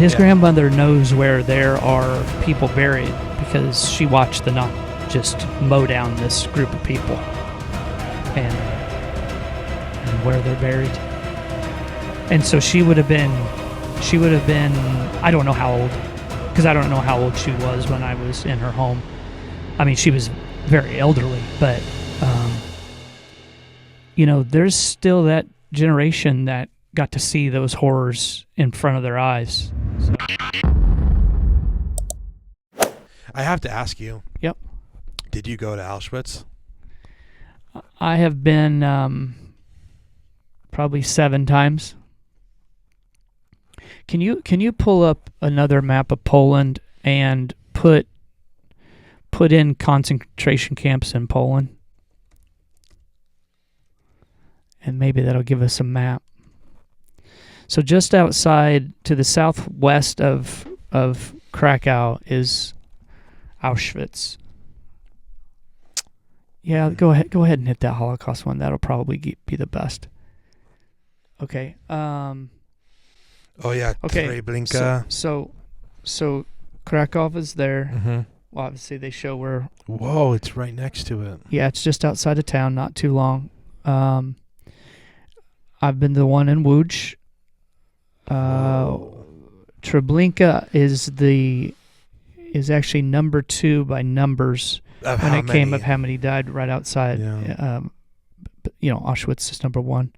his grandmother knows where there are people buried because she watched the Nazis just mow down this group of people and where they're buried. And so she would have been, I don't know how old, because I don't know how old she was when I was in her home. I mean, she was very elderly, but, there's still that generation that got to see those horrors in front of their eyes. So. I have to ask you. Yep. Did you go to Auschwitz? I have been probably 7 times. Can you pull up another map of Poland and put in concentration camps in Poland? And maybe that'll give us a map. So just outside to the southwest of Krakow is Auschwitz. Yeah, go ahead and hit that Holocaust one. That'll probably be the best. Okay. Oh yeah. Okay. Treblinka. So Krakow is there. Mm-hmm. Well, obviously they show where. Whoa! It's right next to it. Yeah, it's just outside of town. Not too long. I've been to the one in Łódź. Treblinka is actually number 2 by numbers when it came of how many died right outside. Yeah. Auschwitz is number 1.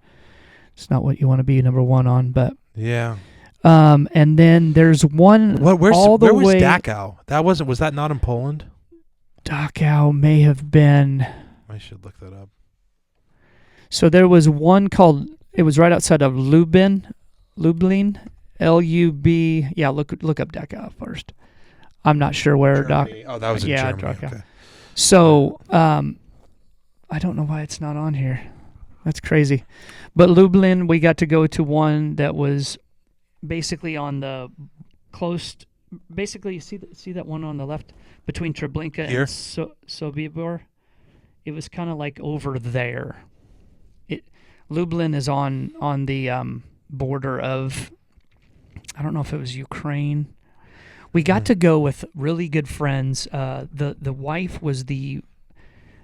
It's not what you want to be number 1 on, but yeah. And then there's one. Where was way, Dachau? Was that not in Poland? Dachau may have been. I should look that up. So there was one called. It was right outside of Lublin, L-U-B. Yeah, look up Dachau first. I'm not sure where. Oh, that was in Germany. Dachau. Okay. So I don't know why it's not on here. That's crazy. But Lublin, we got to go to one that was basically on the close. Basically, you see that one on the left between Treblinka here? And Sobibor. It was kind of like over there. Lublin is on the border of, I don't know if it was Ukraine. We got to go with really good friends. The wife was the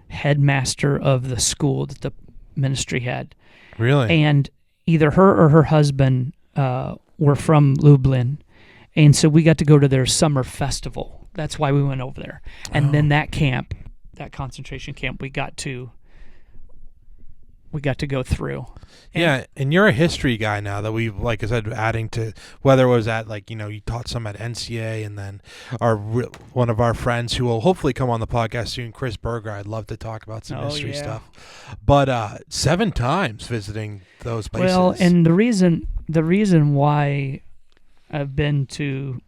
headmaster of the school that the ministry had. Really? And either her or her husband were from Lublin. And so we got to go to their summer festival. That's why we went over there. And then that concentration camp, we got to go through. Yeah, and you're a history guy now that we've, like I said, adding to whether it was at, you taught some at NCA, and then one of our friends who will hopefully come on the podcast soon, Chris Berger. I'd love to talk about some history stuff. But 7 times visiting those places. Well, and the reason why I've been to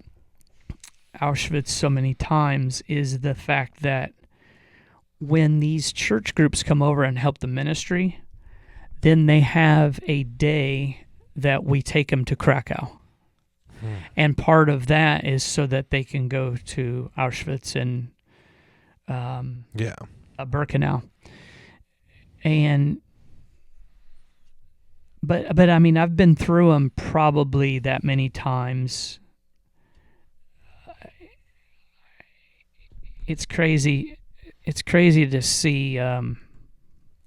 Auschwitz so many times is the fact that when these church groups come over and help the ministry, then they have a day that we take them to Krakow. And part of that is so that they can go to Auschwitz and Birkenau. And but I mean, I've been through them probably that many times. It's crazy. It's crazy to see.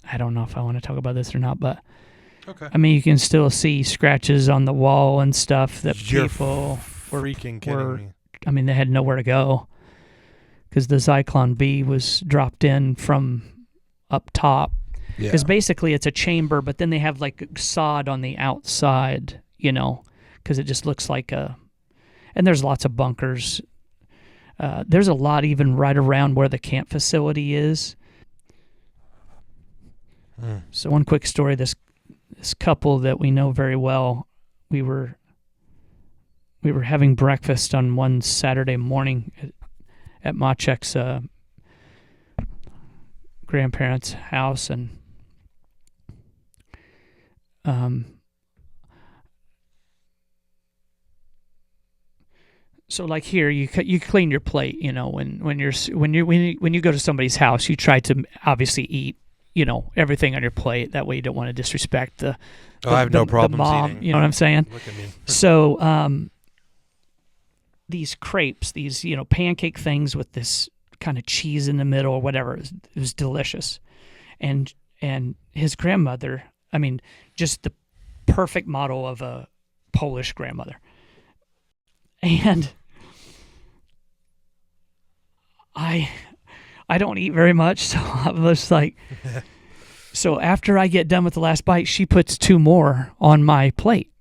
I don't know if I want to talk about this or not, but okay. I mean, you can still see scratches on the wall and stuff that You're people freaking kidding me. I mean, they had nowhere to go because the Zyklon B was dropped in from up top. Because basically it's a chamber, but then they have like sod on the outside, because it just looks like and there's lots of bunkers. There's a lot even right around where the camp facility is. So one quick story, this couple that we know very well, we were having breakfast on one Saturday morning at Maciek's grandparents' house, and so like here you clean your plate, when you go to somebody's house, you try to obviously eat everything on your plate. That way you don't want to disrespect the I have no problem mom, eating. you know what I'm saying? Look at me. So these crepes, these pancake things with this kind of cheese in the middle or whatever. It was delicious, and his grandmother, I mean, just the perfect model of a Polish grandmother. And I don't eat very much, so I was like, so after I get done with the last bite, she puts 2 more on my plate.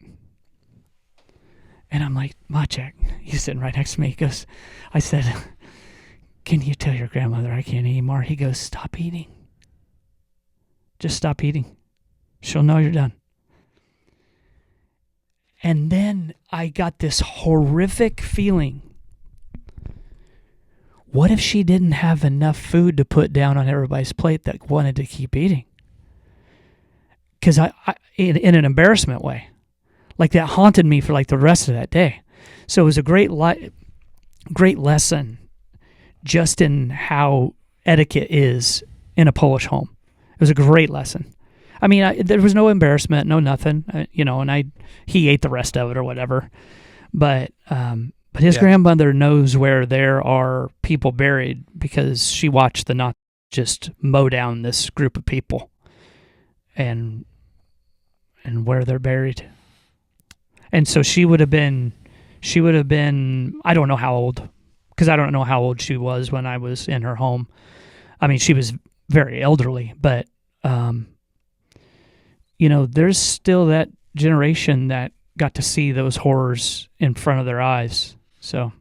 And I'm like, Maciek, he's sitting right next to me. He goes, I said, can you tell your grandmother I can't eat anymore? He goes, stop eating. Just stop eating. She'll know you're done. And then I got this horrific feeling. What if she didn't have enough food to put down on everybody's plate that wanted to keep eating? Because I in an embarrassment way. Like, that haunted me for like the rest of that day. So it was a great lesson just in how etiquette is in a Polish home. It was a great lesson. I mean, there was no embarrassment, no nothing, and he ate the rest of it or whatever. But his grandmother knows where there are people buried because she watched the Nazis just mow down this group of people and where they're buried. And so she would have been, I don't know how old, because I don't know how old she was when I was in her home. I mean, she was very elderly, but, there's still that generation that got to see those horrors in front of their eyes. So,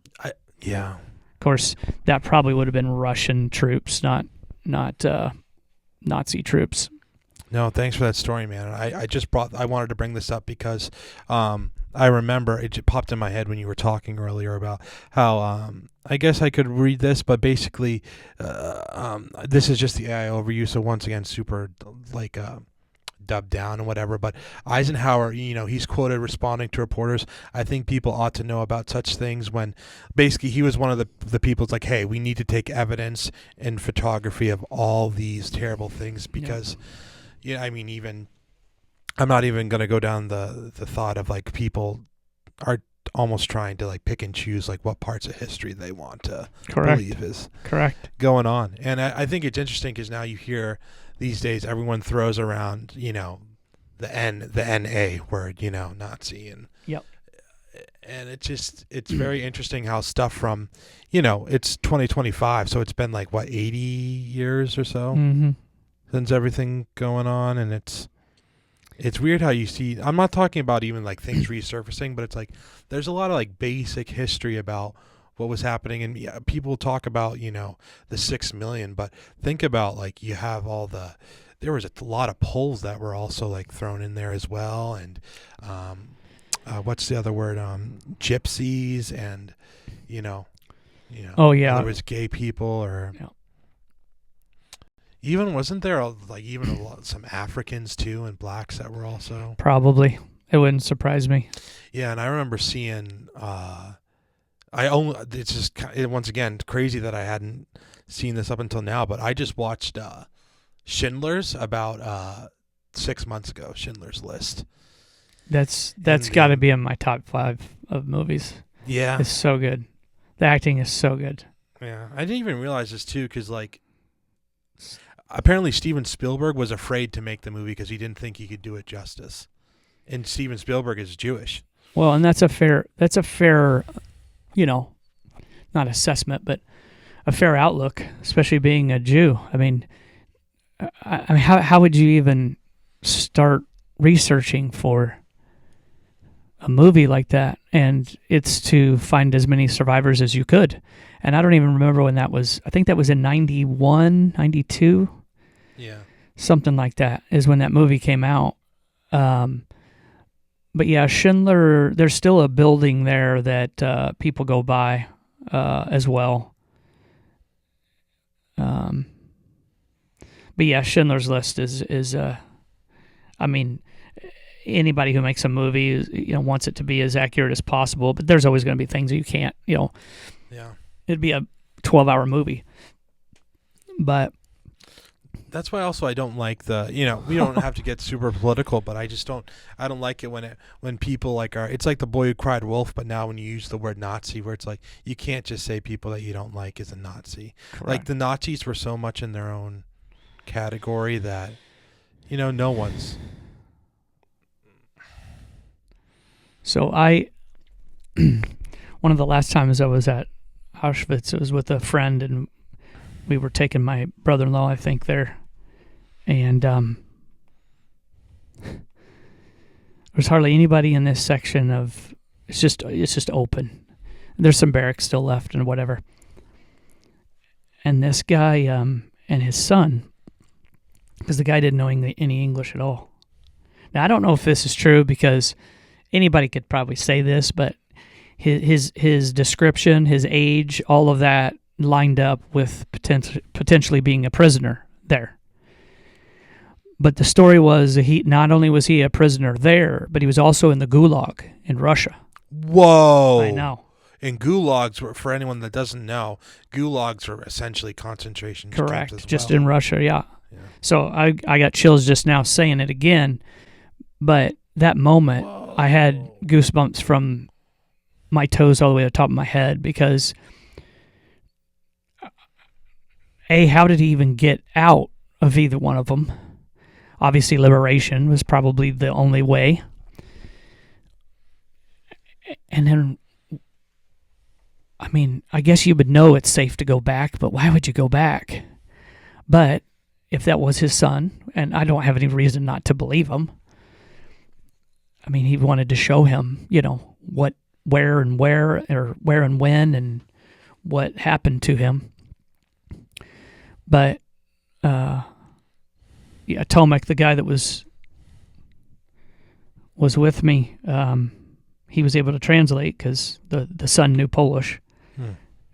yeah. Of course, that probably would have been Russian troops, not Nazi troops. No, thanks for that story, man. I wanted to bring this up because I remember it popped in my head when you were talking earlier about how I guess I could read this, but basically this is just the AI overview. So once again, super dubbed down and whatever. But Eisenhower, he's quoted responding to reporters, I think people ought to know about such things, when basically he was one of the people like, hey, we need to take evidence and photography of all these terrible things because, I mean, even I'm not even going to go down the thought of like people are almost trying to like pick and choose like what parts of history they want to believe is going on. And I think it's interesting because now you hear these days everyone throws around, the NA word, Nazi, and and it's very interesting how stuff from, it's 2025, so it's been like what 80 years or so since everything going on, and it's weird how you see. I'm not talking about even like things resurfacing, but it's like there's a lot of like basic history about what was happening, and people talk about the 6 million, but think about like you have there was a lot of Poles that were also like thrown in there as well, and what's the other word, gypsies, and there was gay people, or even wasn't there some Africans too and blacks that were also probably. It wouldn't surprise me. Yeah, and I remember seeing it's just once again crazy that I hadn't seen this up until now, but I just watched Schindler's about 6 months ago. Schindler's List. That's got to be in my top 5 of movies. Yeah, it's so good. The acting is so good. Yeah, I didn't even realize this too, because like apparently Steven Spielberg was afraid to make the movie because he didn't think he could do it justice, and Steven Spielberg is Jewish. Well, and that's a fair not assessment, but a fair outlook, especially being a Jew. I mean, how would you even start researching for a movie like that? And it's to find as many survivors as you could. And I don't even remember when that was. I think that was in 91, 92. Yeah. Something like that is when that movie came out. But yeah, Schindler, there's still a building there that people go by as well. But yeah, Schindler's List is I mean, anybody who makes a movie, wants it to be as accurate as possible, but there's always going to be things that you can't, Yeah. It'd be a 12-hour movie. But That's why also I don't like we don't have to get super political, but I don't like it when people like it's like the boy who cried wolf, but now when you use the word Nazi, where it's like you can't just say people that you don't like is a Nazi. Correct. Like the Nazis were so much in their own category that, no one's. So one of the last times I was at Auschwitz, it was with a friend, and we were taking my brother-in-law, I think, there. And there's hardly anybody in this section of it's just open. There's some barracks still left and whatever. And this guy and his son, because the guy didn't know any English at all. Now I don't know if this is true because anybody could probably say this, but his description, his age, all of that lined up with potentially being a prisoner there. But the story was that not only was he a prisoner there, but he was also in the Gulag in Russia. Whoa! I know. And gulags were, for anyone that doesn't know, gulags are essentially concentration camps Correct. as well. Just in Russia, yeah. So I got chills just now saying it again. But that moment, whoa, I had goosebumps from my toes all the way to the top of my head because, how did he even get out of either one of them? Obviously, liberation was probably the only way. And then, I mean, I guess you would know it's safe to go back, but why would you go back? But if that was his son, and I don't have any reason not to believe him, I mean, he wanted to show him, where and when and what happened to him. But, Tomek, the guy that was with me, he was able to translate because the son knew Polish.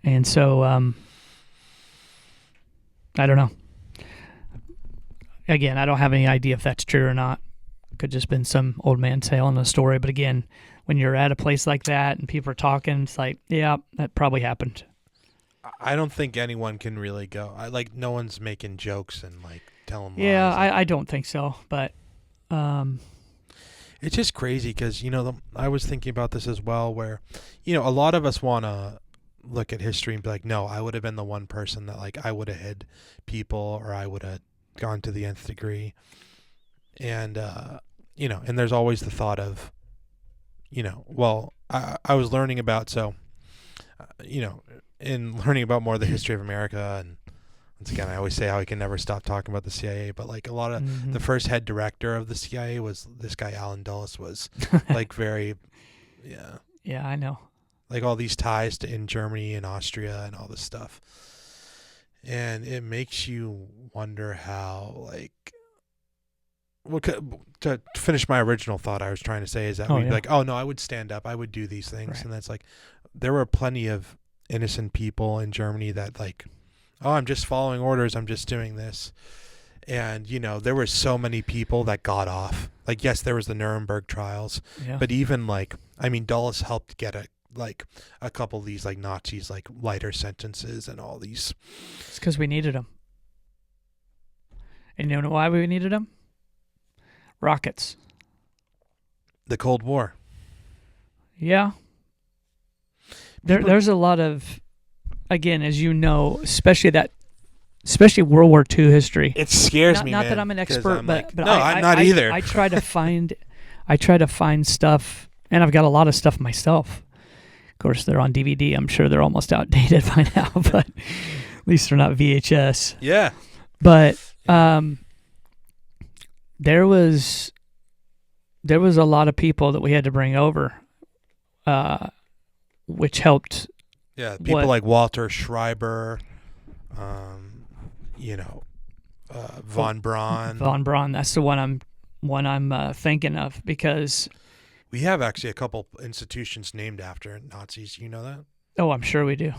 And so, I don't know. Again, I don't have any idea if that's true or not. Could just been some old man telling a story. But again, when you're at a place like that and people are talking, it's like, yeah, that probably happened. I don't think anyone can really go. No one's making jokes and telling lies. Yeah, I don't think so. But it's just crazy because I was thinking about this as well, where a lot of us want to look at history and be like, no, I would have been the one person that I would have hid people, or I would have gone to the nth degree. And and there's always the thought of, well, I was learning about in learning about more of the history of America, and once again, I always say how I can never stop talking about the CIA, but a lot of the first head director of the CIA was this guy, Alan Dulles, was very, yeah. Yeah, I know. All these ties in Germany and Austria and all this stuff. And it makes you wonder how, to finish my original thought I was trying to say is that we'd be like, oh no, I would stand up, I would do these things. Right. And that's there were plenty of innocent people in Germany that oh, I'm just following orders, I'm just doing this. And, there were so many people that got off. Yes, there was the Nuremberg trials, but even Dulles helped get a couple of these Nazis lighter sentences and all these. It's because we needed them. And you know why we needed them? Rockets. The Cold War. Yeah. There's a lot of, again, as you know, especially World War II history. It scares me, not man, that I'm an expert, but no, I'm not either. I try to find stuff, and I've got a lot of stuff myself. Of course, they're on DVD. I'm sure they're almost outdated by now, but at least they're not VHS. Yeah. But there was a lot of people that we had to bring over, which helped. Yeah, people like Walter Schreiber, von Braun. Von Braun, that's the one I'm thinking of, because we have actually a couple institutions named after Nazis. You know that? Oh, I'm sure we do.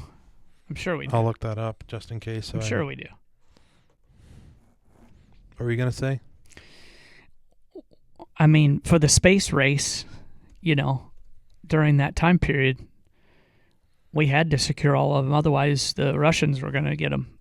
I'll look that up just in case. I'm sure we do. What were you gonna say? I mean, for the space race, during that time period, we had to secure all of them. Otherwise, the Russians were going to get them.